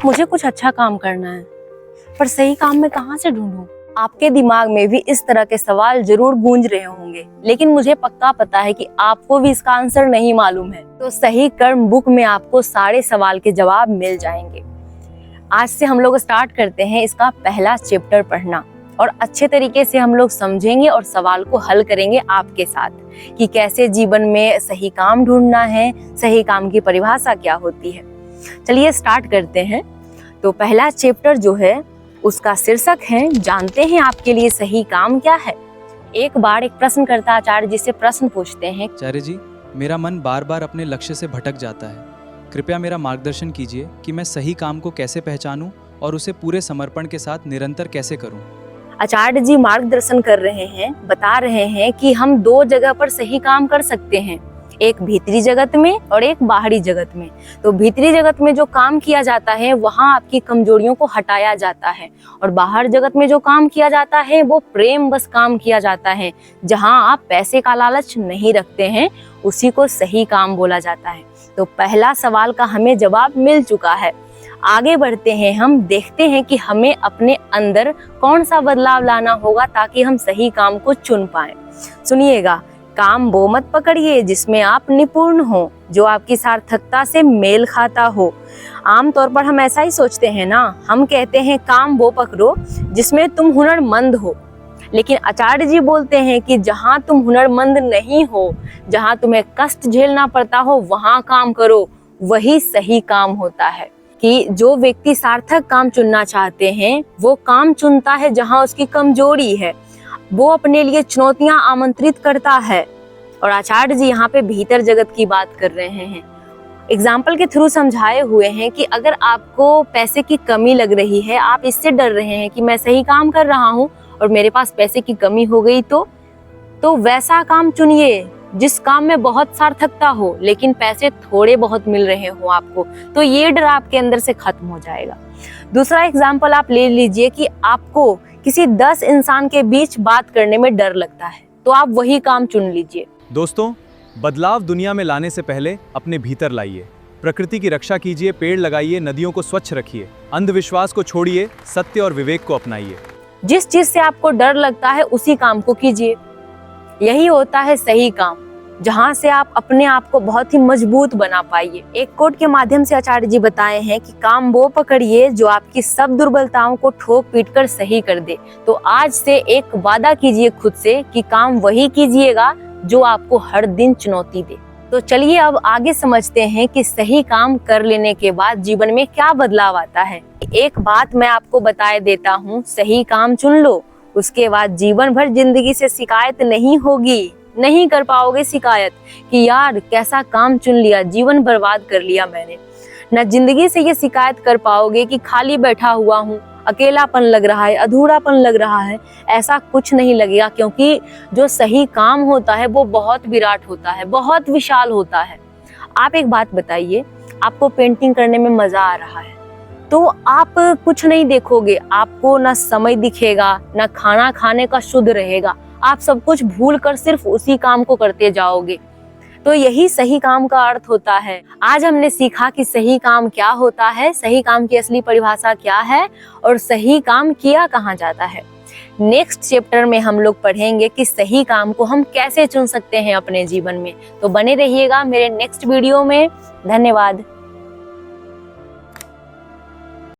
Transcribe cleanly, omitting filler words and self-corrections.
मुझे कुछ अच्छा काम करना है, पर सही काम मैं कहाँ से ढूंढूं? आपके दिमाग में भी इस तरह के सवाल जरूर गूंज रहे होंगे, लेकिन मुझे पक्का पता है कि आपको भी इसका आंसर नहीं मालूम है। तो सही कर्म बुक में आपको सारे सवाल के जवाब मिल जाएंगे। आज से हम लोग स्टार्ट करते हैं इसका पहला चैप्टर पढ़ना, और अच्छे तरीके से हम लोग समझेंगे और सवाल को हल करेंगे आपके साथ कि कैसे जीवन में सही काम ढूंढना है, सही काम की परिभाषा क्या होती है। चलिए स्टार्ट करते हैं। तो पहला चैप्टर जो है उसका शीर्षक है, जानते हैं आपके लिए सही काम क्या है। एक बार एक प्रश्नकर्ता आचार्य जी से प्रश्न पूछते हैं, आचार्य जी, मेरा मन बार बार अपने लक्ष्य से भटक जाता है। कृपया मेरा मार्गदर्शन कीजिए कि मैं सही काम को कैसे पहचानूं और उसे पूरे समर्पण के साथ निरंतर कैसे करूं। आचार्य जी मार्गदर्शन कर रहे हैं, बता रहे हैं कि हम दो जगह पर सही काम कर सकते हैं, एक भीतरी जगत में और एक बाहरी जगत में। तो भीतरी जगत में जो काम किया जाता है वहाँ आपकी कमजोरियों को हटाया जाता है, और बाहर जगत में जो काम किया जाता है वो प्रेम बस काम किया जाता है। जहाँ आप पैसे का लालच नहीं रखते हैं उसी को सही काम बोला जाता है। तो पहला सवाल का हमें जवाब मिल चुका है। आगे बढ़ते हैं, हम देखते हैं कि हमें अपने अंदर कौन सा बदलाव लाना होगा ताकि हम सही काम को चुन पाएं। सुनिएगा, काम वो मत पकड़िए जिसमें आप निपुण हो, जो आपकी सार्थकता से मेल खाता हो। आमतौर पर हम ऐसा ही सोचते हैं ना, हम कहते हैं काम वो पकड़ो जिसमें तुम हुनरमंद हो, लेकिन आचार्य जी बोलते हैं कि जहाँ तुम हुनरमंद नहीं हो, जहाँ तुम्हें कष्ट झेलना पड़ता हो, वहाँ काम करो, वही सही काम होता है। कि जो व्यक्ति सार्थक काम चुनना चाहते हैं वो काम चुनता है जहाँ उसकी कमजोरी है, वो अपने लिए चुनौतियां आमंत्रित करता है। और आचार्य जी यहाँ पे भीतर जगत की बात कर रहे हैं, एग्जाम्पल के थ्रू समझाए हुए हैं कि अगर आपको पैसे की कमी लग रही है, आप इससे डर रहे हैं कि मैं सही काम कर रहा हूँ और मेरे पास पैसे की कमी हो गई, तो वैसा काम चुनिए जिस काम में बहुत सार्थकता हो लेकिन पैसे थोड़े बहुत मिल रहे हो आपको, तो ये डर आपके अंदर से खत्म हो जाएगा। दूसरा एग्जाम्पल आप ले लीजिए कि आपको किसी 10 इंसान के बीच बात करने में डर लगता है, तो आप वही काम चुन लीजिए। दोस्तों, बदलाव दुनिया में लाने से पहले अपने भीतर लाइए। प्रकृति की रक्षा कीजिए, पेड़ लगाइए, नदियों को स्वच्छ रखिए, अंधविश्वास को छोड़िए, सत्य और विवेक को अपनाइए। जिस चीज से आपको डर लगता है उसी काम को कीजिए, यही होता है सही काम, जहाँ से आप अपने आप को बहुत ही मजबूत बना पाइए। एक कोट के माध्यम से आचार्य जी बताए हैं कि काम वो पकड़िए जो आपकी सब दुर्बलताओं को ठोक पीट कर सही कर दे। तो आज से एक वादा कीजिए खुद से कि काम वही कीजिएगा जो आपको हर दिन चुनौती दे। तो चलिए अब आगे समझते हैं कि सही काम कर लेने के बाद जीवन में क्या बदलाव आता है। एक बात मैं आपको बताए देता हूँ, सही काम चुन लो, उसके बाद जीवन भर जिंदगी से शिकायत नहीं होगी, नहीं कर पाओगे शिकायत कि यार कैसा काम चुन लिया, जीवन बर्बाद कर लिया मैंने। ना जिंदगी से ये शिकायत कर पाओगे कि खाली बैठा हुआ हूँ, अकेलापन लग रहा है, अधूरापन लग रहा है, ऐसा कुछ नहीं लगेगा, क्योंकि जो सही काम होता है वो बहुत विराट होता है, बहुत विशाल होता है। आप एक बात बताइए, आपको पेंटिंग करने में मजा आ रहा है तो आप कुछ नहीं देखोगे, आपको ना समय दिखेगा, ना खाना खाने का शुद्ध रहेगा, आप सब कुछ भूल कर सिर्फ उसी काम को करते जाओगे। तो यही सही काम का अर्थ होता है। आज हमने सीखा कि सही काम क्या होता है, सही काम की असली परिभाषा क्या है और सही काम किया कहाँ जाता है। नेक्स्ट चैप्टर में हम लोग पढ़ेंगे कि सही काम को हम कैसे चुन सकते हैं अपने जीवन में। तो बने रहिएगा मेरे नेक्स्ट वीडियो में। धन्यवाद।